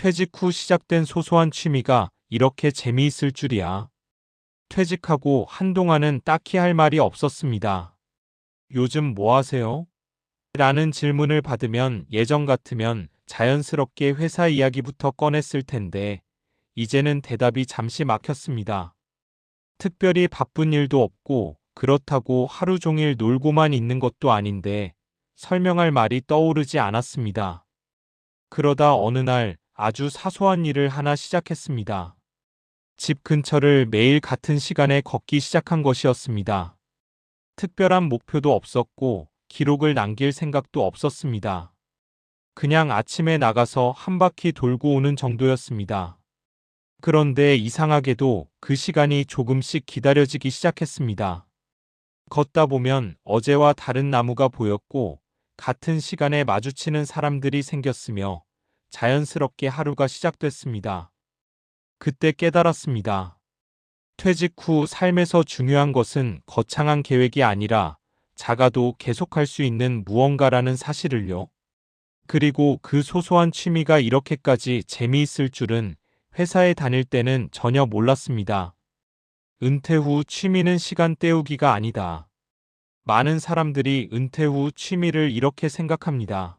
퇴직 후 시작된 소소한 취미가 이렇게 재미있을 줄이야. 퇴직하고 한동안은 딱히 할 말이 없었습니다. 요즘 뭐 하세요? 라는 질문을 받으면 예전 같으면 자연스럽게 회사 이야기부터 꺼냈을 텐데 이제는 대답이 잠시 막혔습니다. 특별히 바쁜 일도 없고 그렇다고 하루 종일 놀고만 있는 것도 아닌데 설명할 말이 떠오르지 않았습니다. 그러다 어느 날 아주 사소한 일을 하나 시작했습니다. 집 근처를 매일 같은 시간에 걷기 시작한 것이었습니다. 특별한 목표도 없었고 기록을 남길 생각도 없었습니다. 그냥 아침에 나가서 한 바퀴 돌고 오는 정도였습니다. 그런데 이상하게도 그 시간이 조금씩 기다려지기 시작했습니다. 걷다 보면 어제와 다른 나무가 보였고 같은 시간에 마주치는 사람들이 생겼으며 자연스럽게 하루가 시작됐습니다. 그때 깨달았습니다. 퇴직 후 삶에서 중요한 것은 거창한 계획이 아니라 작아도 계속할 수 있는 무언가라는 사실을요. 그리고 그 소소한 취미가 이렇게까지 재미있을 줄은 회사에 다닐 때는 전혀 몰랐습니다. 은퇴 후 취미는 시간 때우기가 아니다. 많은 사람들이 은퇴 후 취미를 이렇게 생각합니다.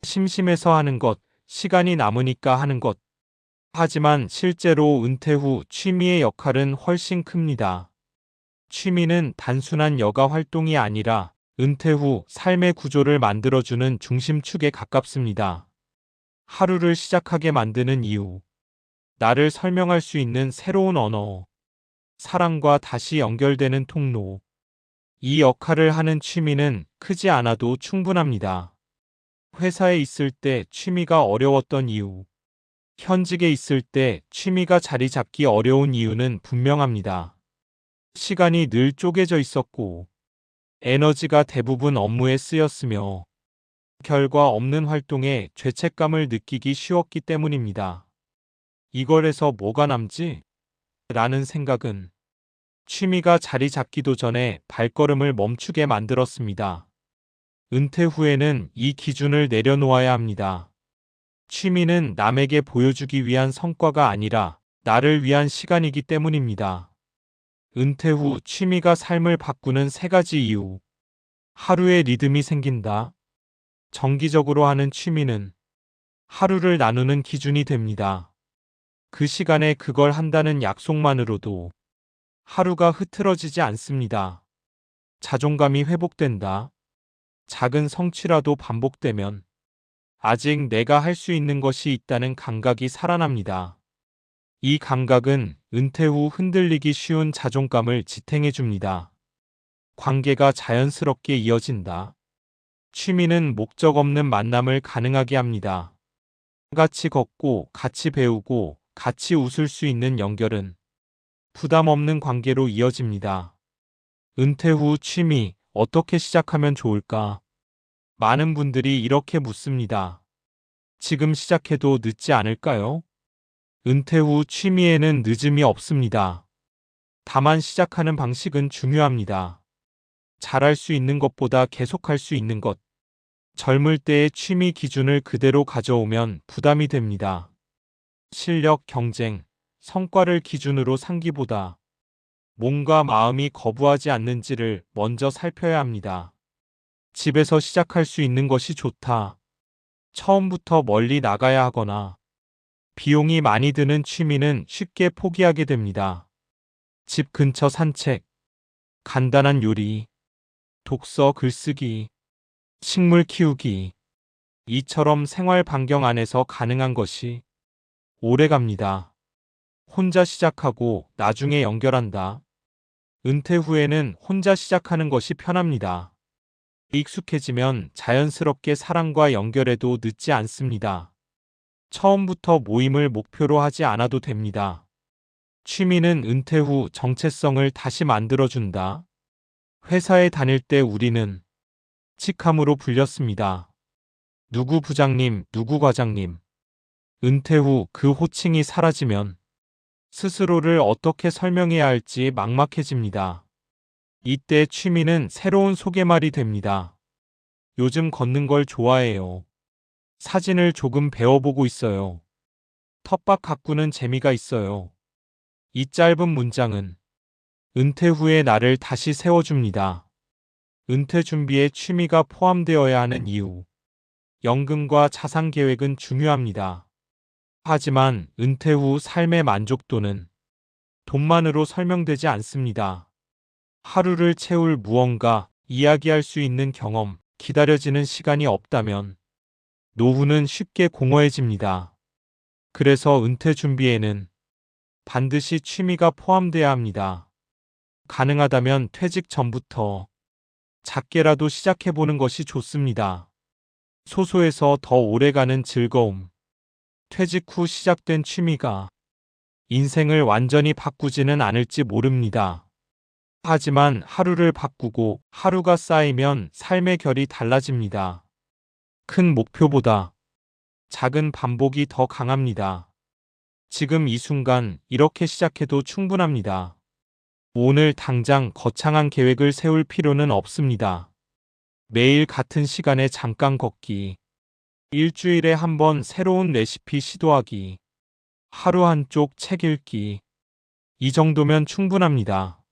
심심해서 하는 것, 시간이 남으니까 하는 것. 하지만 실제로 은퇴 후 취미의 역할은 훨씬 큽니다. 취미는 단순한 여가 활동이 아니라 은퇴 후 삶의 구조를 만들어주는 중심축에 가깝습니다. 하루를 시작하게 만드는 이유, 나를 설명할 수 있는 새로운 언어, 사랑과 다시 연결되는 통로. 이 역할을 하는 취미는 크지 않아도 충분합니다. 회사에 있을 때 취미가 어려웠던 이유, 현직에 있을 때 취미가 자리 잡기 어려운 이유는 분명합니다. 시간이 늘 쪼개져 있었고, 에너지가 대부분 업무에 쓰였으며, 결과 없는 활동에 죄책감을 느끼기 쉬웠기 때문입니다. 이걸 해서 뭐가 남지? 라는 생각은 취미가 자리 잡기도 전에 발걸음을 멈추게 만들었습니다. 은퇴 후에는 이 기준을 내려놓아야 합니다. 취미는 남에게 보여주기 위한 성과가 아니라 나를 위한 시간이기 때문입니다. 은퇴 후 취미가 삶을 바꾸는 세 가지 이유. 하루의 리듬이 생긴다. 정기적으로 하는 취미는 하루를 나누는 기준이 됩니다. 그 시간에 그걸 한다는 약속만으로도 하루가 흐트러지지 않습니다. 자존감이 회복된다. 작은 성취라도 반복되면 아직 내가 할 수 있는 것이 있다는 감각이 살아납니다. 이 감각은 은퇴 후 흔들리기 쉬운 자존감을 지탱해 줍니다. 관계가 자연스럽게 이어진다. 취미는 목적 없는 만남을 가능하게 합니다. 같이 걷고, 같이 배우고, 같이 웃을 수 있는 연결은 부담 없는 관계로 이어집니다. 은퇴 후 취미, 어떻게 시작하면 좋을까? 많은 분들이 이렇게 묻습니다. 지금 시작해도 늦지 않을까요? 은퇴 후 취미에는 늦음이 없습니다. 다만 시작하는 방식은 중요합니다. 잘할 수 있는 것보다 계속할 수 있는 것. 젊을 때의 취미 기준을 그대로 가져오면 부담이 됩니다. 실력, 경쟁, 성과를 기준으로 삼기보다 몸과 마음이 거부하지 않는지를 먼저 살펴야 합니다. 집에서 시작할 수 있는 것이 좋다. 처음부터 멀리 나가야 하거나 비용이 많이 드는 취미는 쉽게 포기하게 됩니다. 집 근처 산책, 간단한 요리, 독서, 글쓰기, 식물 키우기. 이처럼 생활 반경 안에서 가능한 것이 오래 갑니다. 혼자 시작하고 나중에 연결한다. 은퇴 후에는 혼자 시작하는 것이 편합니다. 익숙해지면 자연스럽게 사람과 연결해도 늦지 않습니다. 처음부터 모임을 목표로 하지 않아도 됩니다. 취미는 은퇴 후 정체성을 다시 만들어준다. 회사에 다닐 때 우리는 직함으로 불렸습니다. 누구 부장님, 누구 과장님. 은퇴 후 그 호칭이 사라지면 스스로를 어떻게 설명해야 할지 막막해집니다. 이때 취미는 새로운 소개말이 됩니다. 요즘 걷는 걸 좋아해요. 사진을 조금 배워보고 있어요. 텃밭 가꾸는 재미가 있어요. 이 짧은 문장은 은퇴 후의 나를 다시 세워줍니다. 은퇴 준비에 취미가 포함되어야 하는 이유. 연금과 자산 계획은 중요합니다. 하지만 은퇴 후 삶의 만족도는 돈만으로 설명되지 않습니다. 하루를 채울 무언가, 이야기할 수 있는 경험, 기다려지는 시간이 없다면 노후는 쉽게 공허해집니다. 그래서 은퇴 준비에는 반드시 취미가 포함돼야 합니다. 가능하다면 퇴직 전부터 작게라도 시작해보는 것이 좋습니다. 소소해서 더 오래가는 즐거움. 퇴직 후 시작된 취미가 인생을 완전히 바꾸지는 않을지 모릅니다. 하지만 하루를 바꾸고 하루가 쌓이면 삶의 결이 달라집니다. 큰 목표보다 작은 반복이 더 강합니다. 지금 이 순간 이렇게 시작해도 충분합니다. 오늘 당장 거창한 계획을 세울 필요는 없습니다. 매일 같은 시간에 잠깐 걷기, 일주일에 한 번 새로운 레시피 시도하기, 하루 한쪽 책 읽기, 이 정도면 충분합니다.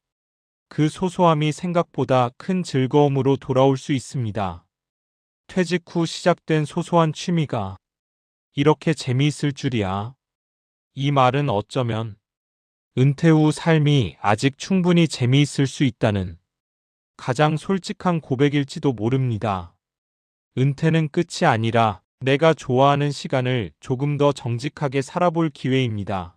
그 소소함이 생각보다 큰 즐거움으로 돌아올 수 있습니다. 퇴직 후 시작된 소소한 취미가 이렇게 재미있을 줄이야. 이 말은 어쩌면 은퇴 후 삶이 아직 충분히 재미있을 수 있다는 가장 솔직한 고백일지도 모릅니다. 은퇴는 끝이 아니라 내가 좋아하는 시간을 조금 더 정직하게 살아볼 기회입니다.